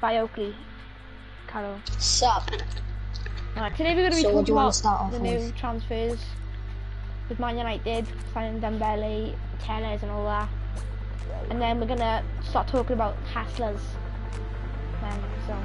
by Oakley. Carol. Sup? Alright, today we're going to be talking about the new with? transfers with Man United, signing Dembele, Tellez and all that. And then we're going to start talking about Hasslers. So.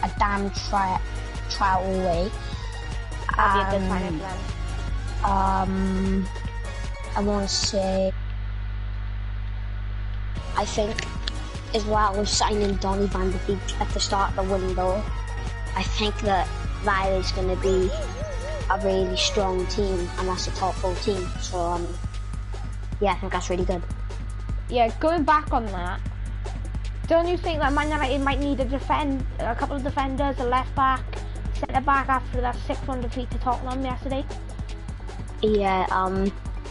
A damn trial away. That'd be a good signing for them. I want to say, I think as well with signing Donny van de Beek at the start of the window, I think that is going to be a really strong team, and that's a top 4 team. So yeah, I think that's really good. Yeah, going back on that, don't you think that Man United might need a couple of defenders, a left back, centre back after that 6-1 defeat to Tottenham yesterday? Yeah,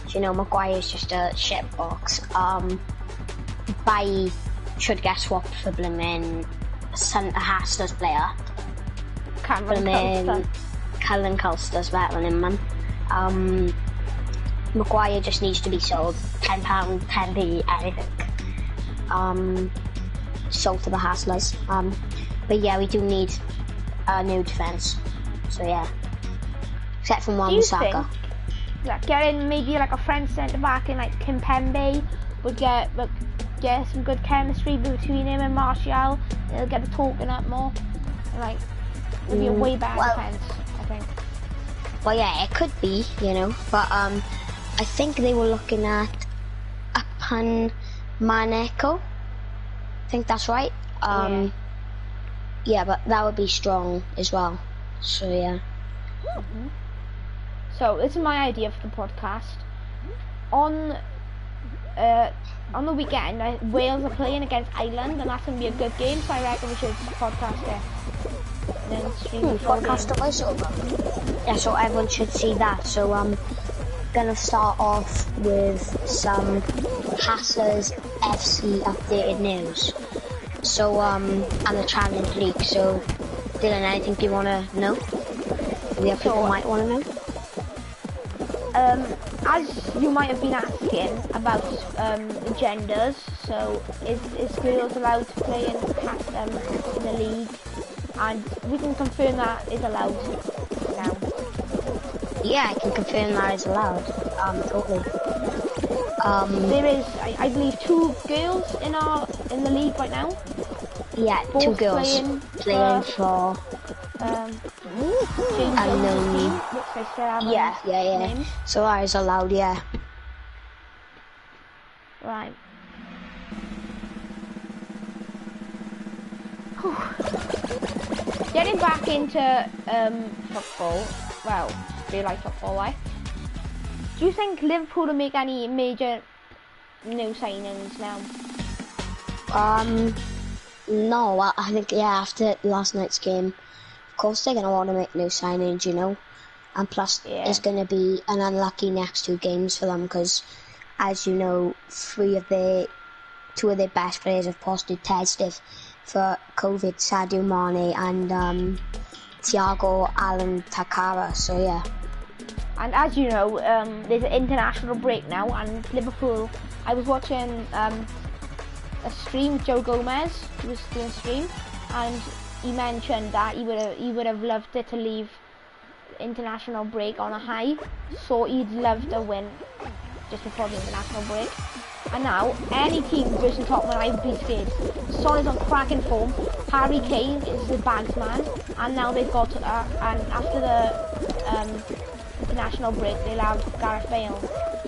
you know, Maguire's just a shit box. Bailly should get swapped for blooming centre Hasslers player. Callum Colster's better than him, man. Maguire just needs to be sold. £10, 10p, anything. Sold to the Hasslers. But yeah, we do need a new defence. So yeah, except for Wan-Bissaka. Like getting maybe like a French centre back in like Kimpembe would get some good chemistry between him and Martial. It'll get the talking up more. Like it'll be a way better defence, I think. Well, yeah, it could be, you know, but I think they were looking at Apan Maneko. I think that's right. Yeah, but that would be strong as well. So yeah. So this is my idea for the podcast. On the weekend, Wales are playing against Ireland, and that's gonna be a good game. So I reckon we should podcast it. And then stream it. Podcast the voiceover. Yeah, so everyone should see that. So I'm gonna start off with some Hasslers FC updated news. So and the Challenge League. So Dylan, anything you wanna know? The other people might wanna know. As you might have been asking about the genders, so is girls allowed to play in the league? And we can confirm that is allowed now. Yeah, I can confirm that is allowed. Totally. There is, I believe, 2 girls in the league right now. Yeah, both 2 girls playing for unknown. Yeah. Names. So that is allowed, yeah. Right. Getting back into football, well, real life football, right? Do you think Liverpool will make any major new signings now? No, I think, yeah, after last night's game, of course they're going to want to make new signings, you know. And plus, it's going to be an unlucky next 2 games for them because, as you know, 2 of their best players have posted tested for COVID, Sadio Mane and Thiago Alcantara, so yeah. And as you know, there's an international break now, and Liverpool, I was watching a stream, Joe Gomez was doing a stream, and he mentioned that he would have loved it to leave international break on a high, so he'd love to win just before the international break. And now, any team versus Tottenham, I'd be scared. Son is on cracking form, Harry Kane is the bags man, and now they've got, and after the international break, they allowed Gareth Bale.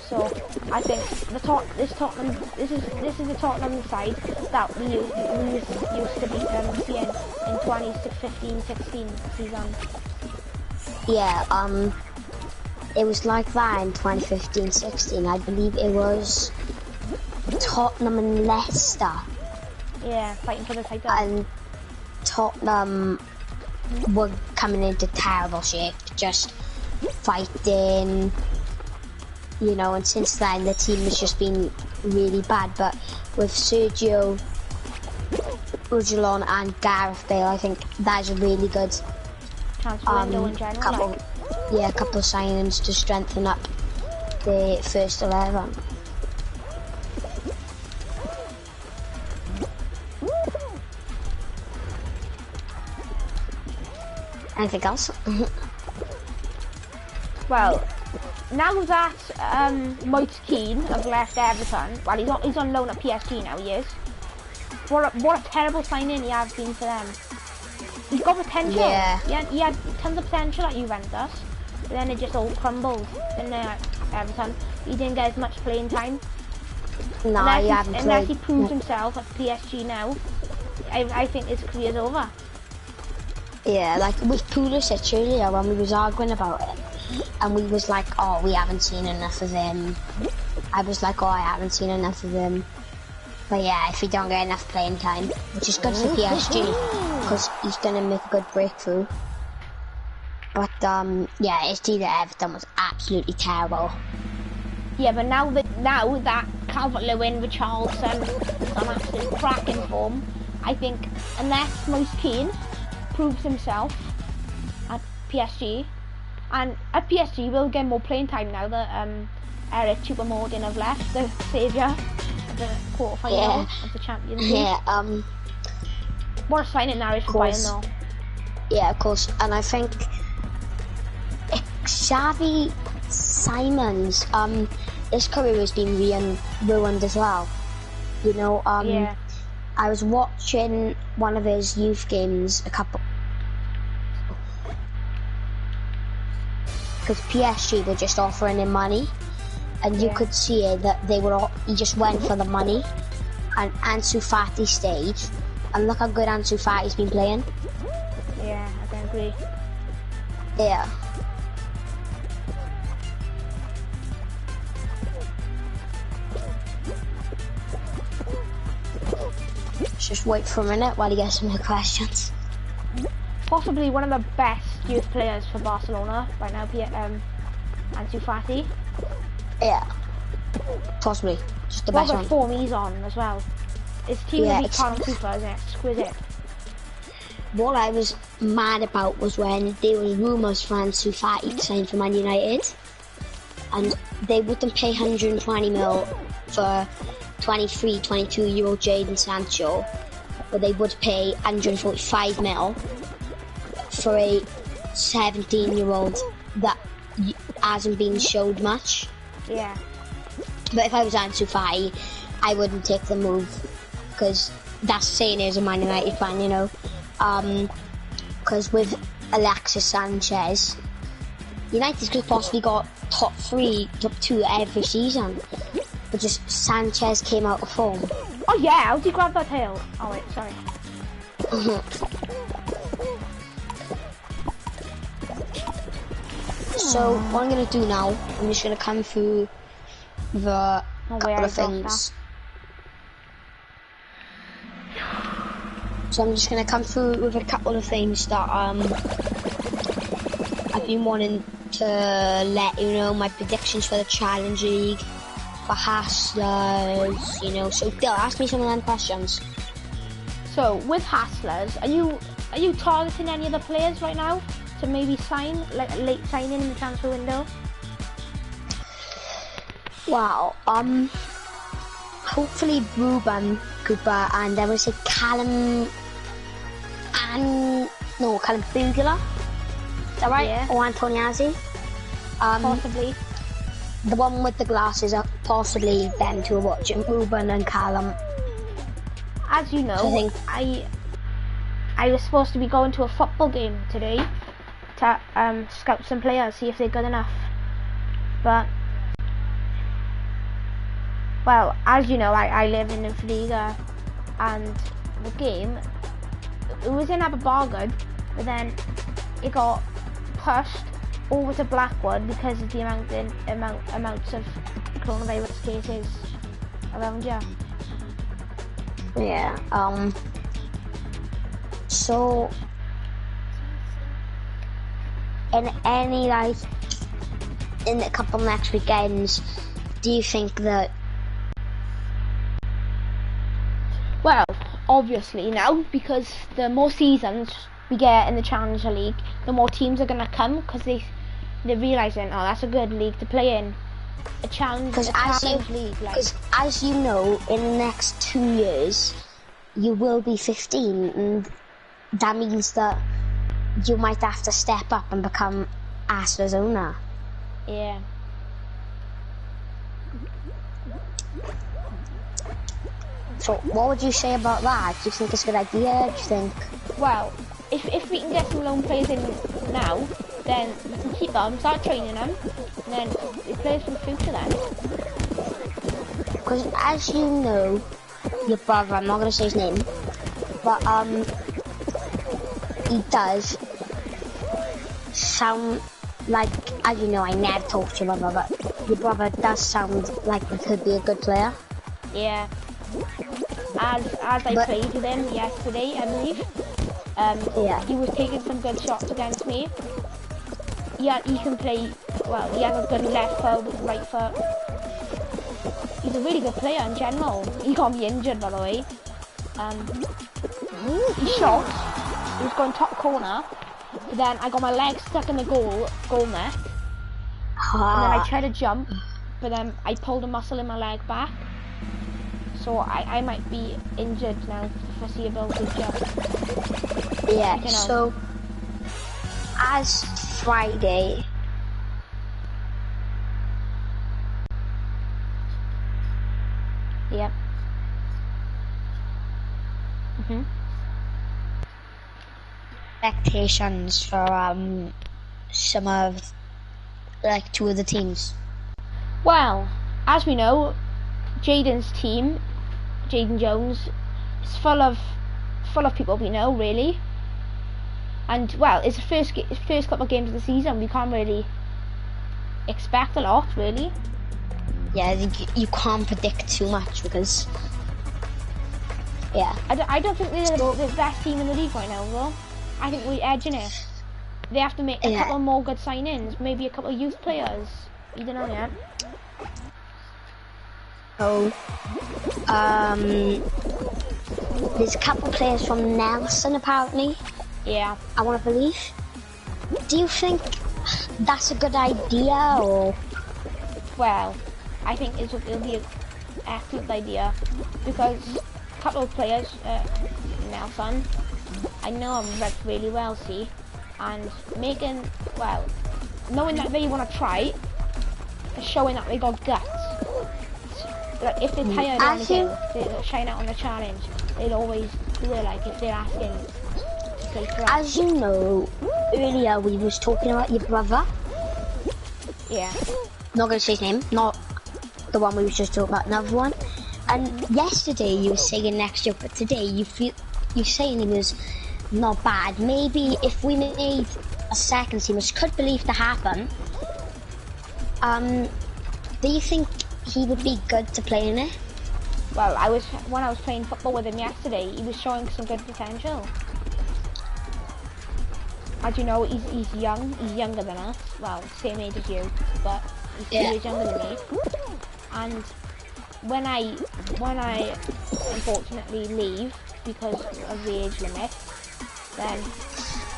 So I think this is the Tottenham side that we used to beat seeing in 2015-16 season. Yeah, it was like that in 2015-16. I believe it was Tottenham and Leicester. Yeah, fighting for the title. And Tottenham were coming into terrible shape, just fighting, you know, and since then the team has just been really bad. But with Sergio, Ujulon and Gareth Bale, I think that's a really good Transfer window in general. couple of signings to strengthen up the first 11. Anything else? Well, now that Moise Keane have left Everton, well, he's on loan at PSG now. He is. What a terrible signing he has been for them. He's got potential. Yeah. He had tons of potential at Juventus, but then it just all crumbled. In Everton, he didn't get as much playing time. No, unless he proves himself at PSG now, I think his career's over. Yeah, like with Pulisic earlier when we was arguing about it, and we was like, oh, we haven't seen enough of him. I was like, oh, I haven't seen enough of him. But yeah, if he don't get enough playing time, which is good for PSG, because he's gonna make a good breakthrough. But yeah, his deal at Everton was absolutely terrible. Yeah, but now that Calvert-Lewin, Richarlison is on absolute cracking form, I think unless Moise Keane proves himself at PSG, and at PSG we'll get more playing time now that Eric Choupo-Moting have left, the saviour of the quarter-final of the Champions League. Yeah, what a signing that is for Bayern though. Yeah, of course, and I think Xavi Simons, his career has been ruined as well. You know, I was watching one of his youth games because PSG were just offering him money, and you could see it that he just went for the money, and Ansu Fati stayed, and look how good Ansu Fati's been playing. Yeah, I can agree. Yeah. Just wait for a minute while he gets some more questions. Possibly one of the best youth players for Barcelona right now, Ansu Fati. Yeah, possibly. Just the best one. What form he's on as well. His team will be Carl Cooper, isn't it? Exquisite. What I was mad about was when there was rumours for Ansu Fati to sign for Man United, and they wouldn't pay 120 mil for 23, 22-year-old Jadon Sancho, but they would pay 145 mil for a 17-year-old that hasn't been showed much. Yeah. But if I was Ansu Fati, I wouldn't take the move, because that's saying as a Man United fan, you know. Because with Alexis Sanchez, United could possibly got top 3, top 2 every season. But just Sanchez came out of form. Oh yeah, how did you grab that tail? Oh wait, sorry. So what I'm gonna do now, I'm just gonna come through the couple of things. So I'm just gonna come through with a couple of things that I've been wanting to let you know, my predictions for the Challenge League, for Hasslers, you know. So Dill, ask me some of them questions. So with Hasslers, are you targeting any of the players right now to maybe sign, like a late signing in the transfer window? Wow, hopefully Ruben Cooper, and I would say Callum Bugula. Is that right? Yeah. Or Antoniazzi. Possibly. The one with the glasses are possibly them two are watching, Ruben and Callum. As you know, So I was supposed to be going to a football game today to scout some players, see if they're good enough. But, well, as you know, I live in Liga, and the game, it was in Aberbargoed, but then it got pushed over to Blackwood because of the amounts of coronavirus cases around here. Yeah, so in any, like, in a couple next weekends, do you think that? Well, obviously now, because the more seasons we get in the Challenger League, the more teams are gonna come because they're realizing, oh, that's a good league to play in. A challenge league. Because as you know, in the next 2 years, you will be 15, and that means that you might have to step up and become Asla's owner. Yeah. So what would you say about that? Do you think it's a good idea? Do you think? Well, if we can get some loan players in now, then we can keep them, start training them, and then we play for the future then. Because as you know, your brother, I'm not going to say his name, but he does sound like, as you know, I never talk to your brother, but your brother does sound like he could be a good player. Yeah. As I played with him yesterday, I believe, he was taking some good shots against me. Yeah, he can play, well, he has a good left foot, right foot. He's a really good player in general. He can't be injured, by the way. He shot, he was going top corner, but then I got my leg stuck in the goal net. And then I tried to jump, but then I pulled a muscle in my leg back. So I might be injured now for the foreseeable future. Yeah, you know. So as Friday, yep. Expectations for some of, like, 2 of the teams. Well, as we know, Jaden's team, Jaden Jones, is full of people we know, really. And well, it's the first couple of games of the season. We can't really expect a lot, really. Yeah, you can't predict too much because, yeah. I don't think they're the best team in the league right now, though. I think we're edging it. They have to make a couple more good signings, maybe a couple of youth players. You don't know yet. So, there's a couple players from Nelson, apparently. Yeah. I want to believe. Do you think that's a good idea, or? Well, I think it'll be an excellent idea because a couple of players, Nelson, I know him really well, see, and knowing that they want to try, showing that they got guts. Like if they're tired on the game, they shine out on the challenge. They'll always do it. Like if they're asking to play for us. As you know, earlier we was talking about your brother. Yeah. Not gonna say his name. Not the one we was just talking about. Another one. And yesterday you were saying next year, but today you're saying he was not bad. Maybe if we made a second team, which could believe to happen. Do you think he would be good to play in it? Well, when I was playing football with him yesterday, he was showing some good potential. As you know, he's young. He's younger than us. Well, same age as you, but he's 2 years younger than me. And when I unfortunately leave because of the age limit, then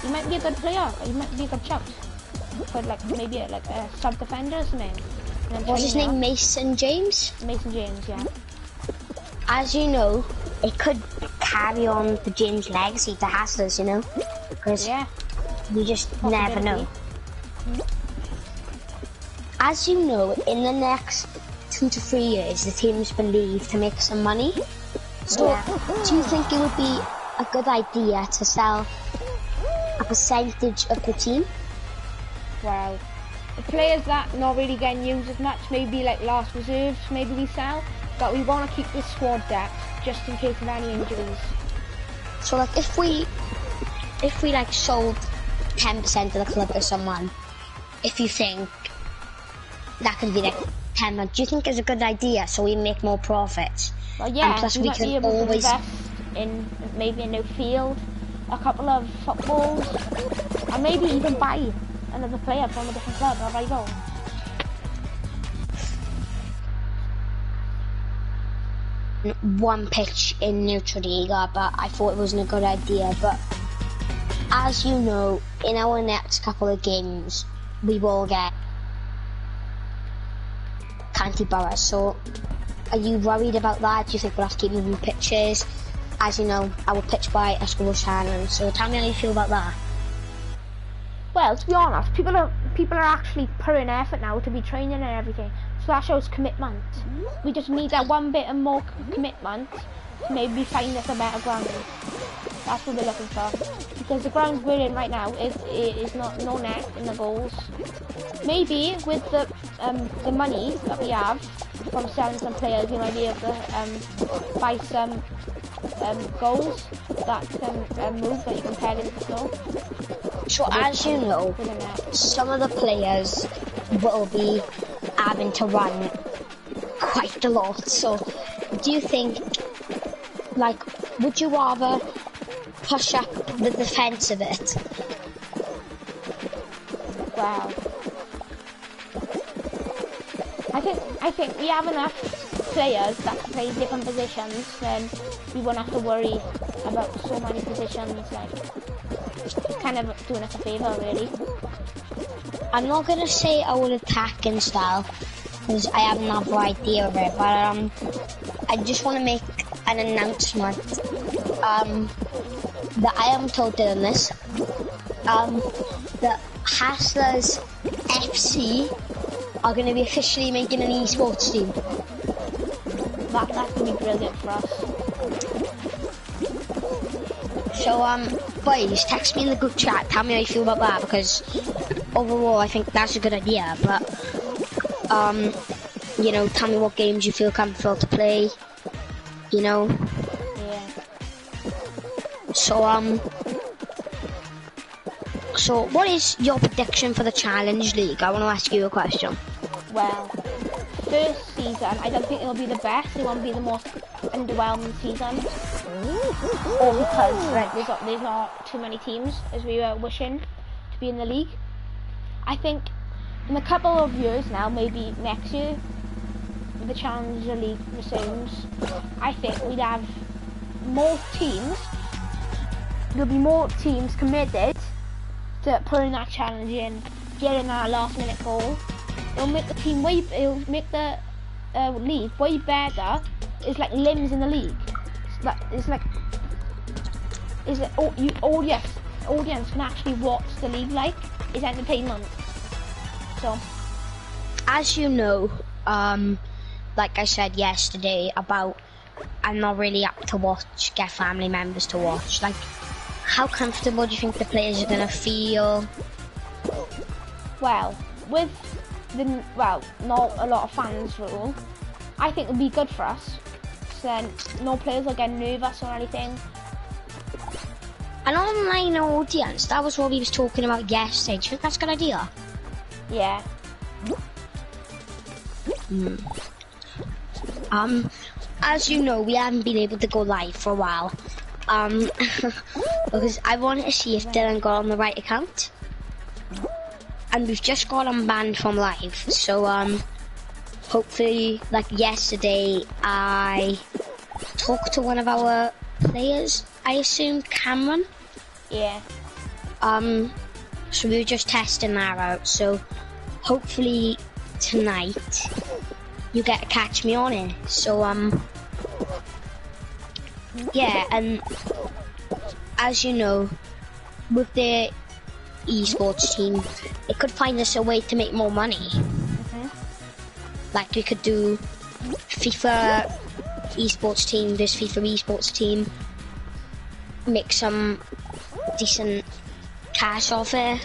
he might be a good player. He might be a good shout. But maybe a sub defender or something. What's his name? Mason James? Mason James, yeah. As you know, it could carry on the James legacy to Haslers, you know? Because you just never know. As you know, in the next 2 to 3 years, the team's believed to make some money. So, do you think it would be a good idea to sell a percentage of the team? Well, the players that not really getting used as much, maybe like last reserves, maybe we sell, but we want to keep this squad depth just in case of any injuries. So like if we like sold 10% of the club to someone, if you think that can be like 10 months, do you think it's a good idea so we make more profits? Well, yeah, and plus we might be able to invest in maybe a new field, a couple of footballs, and maybe even buy another player from a different club or rival. one pitch in Neutraliga, but I thought it wasn't a good idea. But as you know, in our next couple of games, we will get County Boroughs. So, are you worried about that? Do you think we'll have to keep moving pitches? As you know, I will pitch by a school channel. So, tell me how you feel about that. Well, to be honest, people are actually putting effort now to be training and everything. So that shows commitment. We just need that one bit of more commitment to maybe find us a better ground. That's what we're looking for. Because the ground we're in right now is not no net in the goals. Maybe with the money that we have from selling some players, we might be able to buy some goals that can move that you can pair into snow. So as you know, some of the players will be having to run quite a lot. So do you think, like, would you rather push up the defence a bit? Wow. I think we have enough players that can play different positions, then we won't have to worry about so many positions. Like, it's kind of doing us a favour, really. I'm not gonna say our attacking style because I have another idea of it, but I just want to make an announcement that I haven't told Dylan this. That Hasslers FC are going to be officially making an esports team. That could be brilliant for us. So boys, text me in the group chat. Tell me how you feel about that, because overall I think that's a good idea. But you know, tell me what games you feel comfortable to play. You know. Yeah. So what is your prediction for the Challenge League? I want to ask you a question. Well, first season, I don't think it'll be the best. It won't be the most underwhelming season. Or because there's not too many teams as we were wishing to be in the league. I think in a couple of years now, maybe next year, the Challenger League resumes. I think we'd have more teams. There'll be more teams committed to putting that challenge in, getting that last minute goal. It'll make the team it'll make the league way better. It's like limbs in the league. Audience can actually watch the league like it's entertainment. So, as you know, like I said yesterday about I'm not really up to watch, get family members to watch. Like, how comfortable do you think the players are gonna feel? Well, with not a lot of fans rule, I think it'll be good for us. So then no players will get nervous or anything. An online audience, that was what we was talking about yesterday. Do you think that's a good idea? Yeah. As you know, we haven't been able to go live for a while. Because I wanted to see if Dylan got on the right account. And we've just got him banned from live. So, hopefully, like yesterday, I talked to one of our players, I assume Cameron. Yeah. So we were just testing that out. So, hopefully, tonight, you get to catch me on it. So, yeah, and as you know, with the esports team, it could find us a way to make more money. Like we could do FIFA esports team, this FIFA esports team, make some decent cash off it.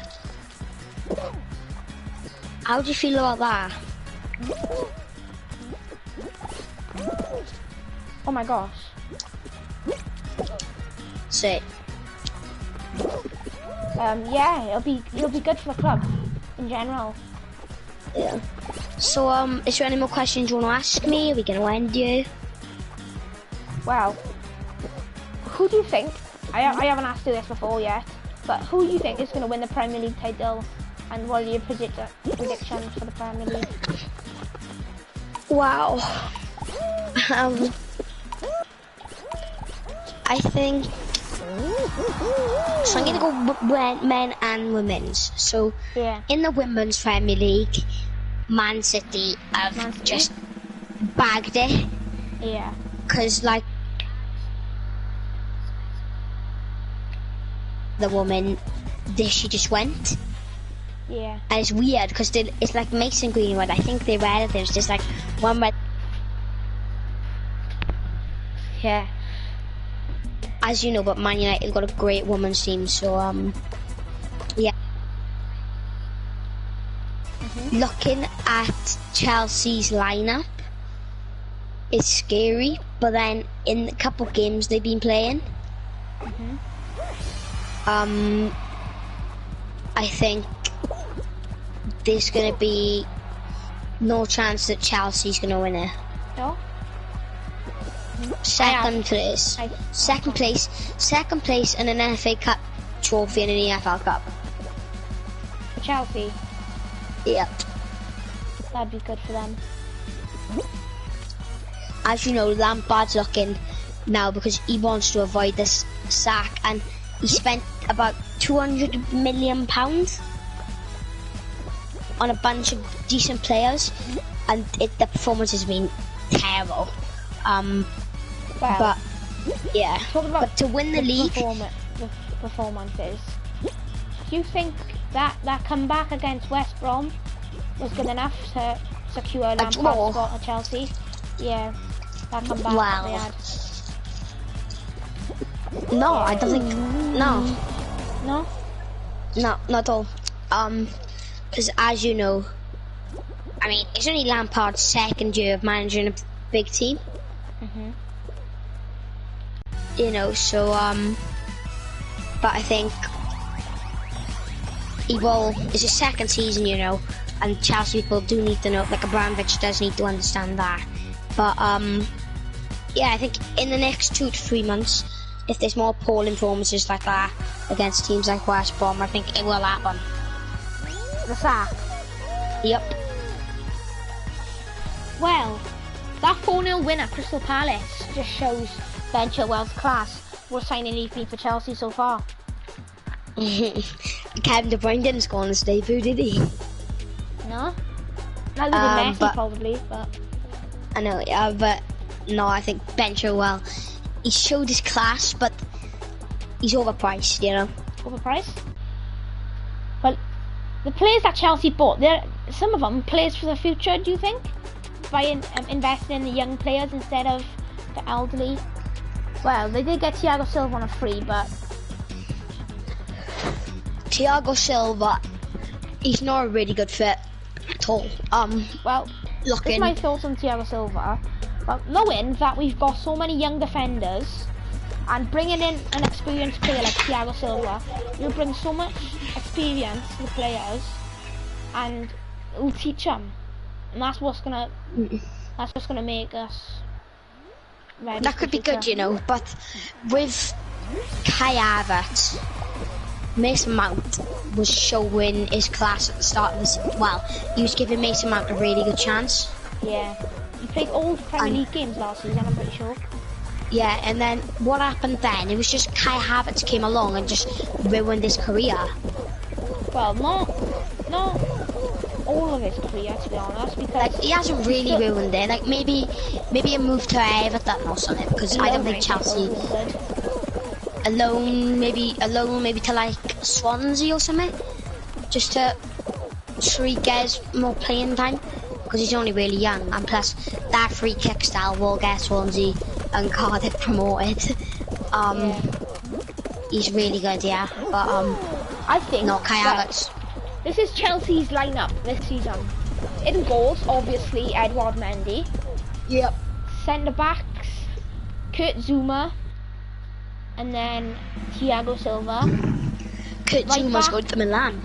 How do you feel about that? Oh my gosh. Sick. Yeah, it'll be good for the club in general. Yeah. So is there any more questions you want to ask me? Are we gonna end you? Well, who do you think? I haven't asked you this before yet, but who do you think is going to win the Premier League title, and what are your predictions for the Premier League? Wow. I think. So I'm gonna go men and women's. So in the Women's Premier League, Man City have just bagged it. Yeah. Because like the woman, she just went. Yeah. And it's weird because it's like Mason Greenwood. I think they're relatives. Just like one red. Yeah. As you know, but Man United got a great women's team, so yeah. Looking at Chelsea's lineup, it's scary. But then in a couple games they've been playing, I think there's gonna be no chance that Chelsea's gonna win it. No. Second place in an FA Cup trophy and an EFL Cup. For Chelsea? Yep. That'd be good for them. As you know, Lampard's looking now because he wants to avoid this sack, and he spent about £200 million on a bunch of decent players, and the performance has been terrible. Well, but yeah, but to win the league, performances. Do you think that comeback against West Brom was good enough to secure Lampard's spot at Chelsea? Yeah, that comeback that they had. No, I don't think. No, not at all. Because as you know, I mean, it's only Lampard's second year of managing a big team. You know, so but I think it's his second season, you know, and Chelsea people do need to know, like Abramovich does need to understand that. But yeah, I think in the next 2 to 3 months, if there's more appalling performances like that against teams like West Brom, I think it will happen. The sack? Yep. Well, that 4-0 win at Crystal Palace just shows Ben Chilwell's class. What signing he's been for Chelsea so far? Kevin De Bruyne didn't score on his debut, did he? No. Not with Messi probably, but... I know, yeah, but no, I think Ben Chilwell, he showed his class, but he's overpriced, you know. Overpriced? Well, the players that Chelsea bought, some of them players for the future, do you think? By investing in the young players instead of the elderly. Well, they did get Thiago Silva on a free, but... Thiago Silva, he's not a really good fit at all. Well, this is my thoughts on Thiago Silva. Well, knowing that we've got so many young defenders, and bringing in an experienced player like Thiago Silva, you'll bring so much experience to the players, and it'll teach them. And that's what's gonna make us ready. That could be good, you know, but with Kai Havertz, Mason Mount was showing his class at the start of this. Well, he was giving Mason Mount a really good chance. Yeah, he played all Premier League games last season, I'm pretty sure. Yeah, and then what happened then? It was just Kai Havertz came along and just ruined his career. Well, not all of his career, to be honest, because like he hasn't really ruined it. Like maybe a move to Everton or something, because I don't think Chelsea alone maybe to like Swansea or something, just to get more playing time, because he's only really young, and plus that free kick style will get Swansea and Cardiff promoted. He's really good, yeah, but I think no, Kai Havertz. This is Chelsea's lineup this season. In goals, obviously, Edouard Mendy. Yep. Centre backs, Kurt Zouma, and then Thiago Silva. Kurt Zouma's going to Milan.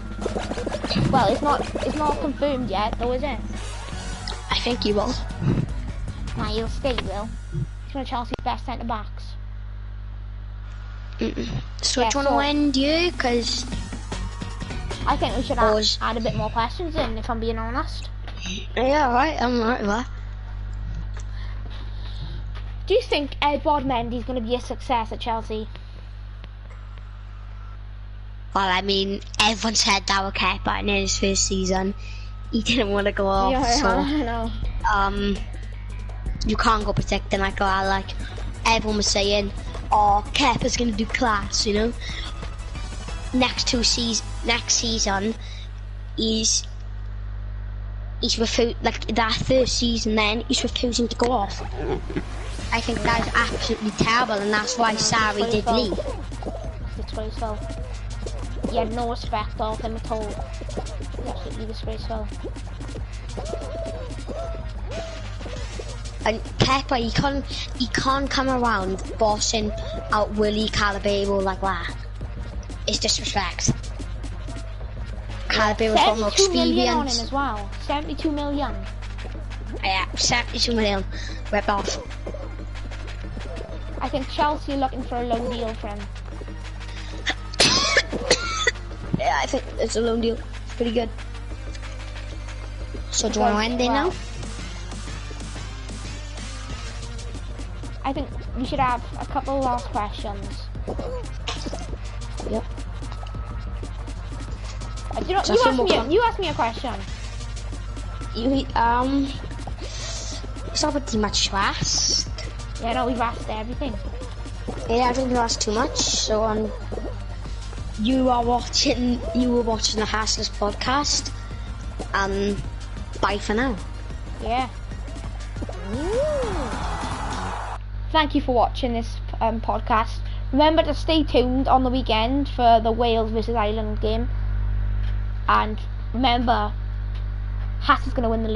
Well, it's not confirmed yet, though, is it? I think he will. Nah, he'll stay, will. He's one of Chelsea's best centre backs. So which one will end you? Because I think we should add a bit more questions in, if I'm being honest. Yeah, right, I'm right with that. Do you think Edouard Mendy's going to be a success at Chelsea? Well, I mean, everyone said that with Kepa in his first season. He didn't want to go off, I know. You can't go predicting like that. Like, everyone was saying, oh, Kepa's going to do class, you know? Next season, he's refusing, like, that first season then, he's refusing to go off. I think that is absolutely terrible, and that's why Sarri did leave. Disgraceful. He had no respect of him at all. Absolutely disgraceful. And Kepa, he can't come around bossing out Willie Calabero like that. It's disrespect. Calabero's got more 72 million on experience. him as well. 72 million. Yeah, 72 million. Rip off. I think Chelsea are looking for a loan deal for him. Yeah, I think it's a loan deal. It's pretty good. So do you want to end it now? I think we should have a couple last questions. Yep. You asked me a question. It's not pretty much fast. Yeah, no, we've asked everything. Yeah, I think that's too much. So you were watching the Hassless podcast. Bye for now. Yeah. Ooh. Thank you for watching this podcast. Remember to stay tuned on the weekend for the Wales versus Ireland game. And remember, Hass is going to win the league.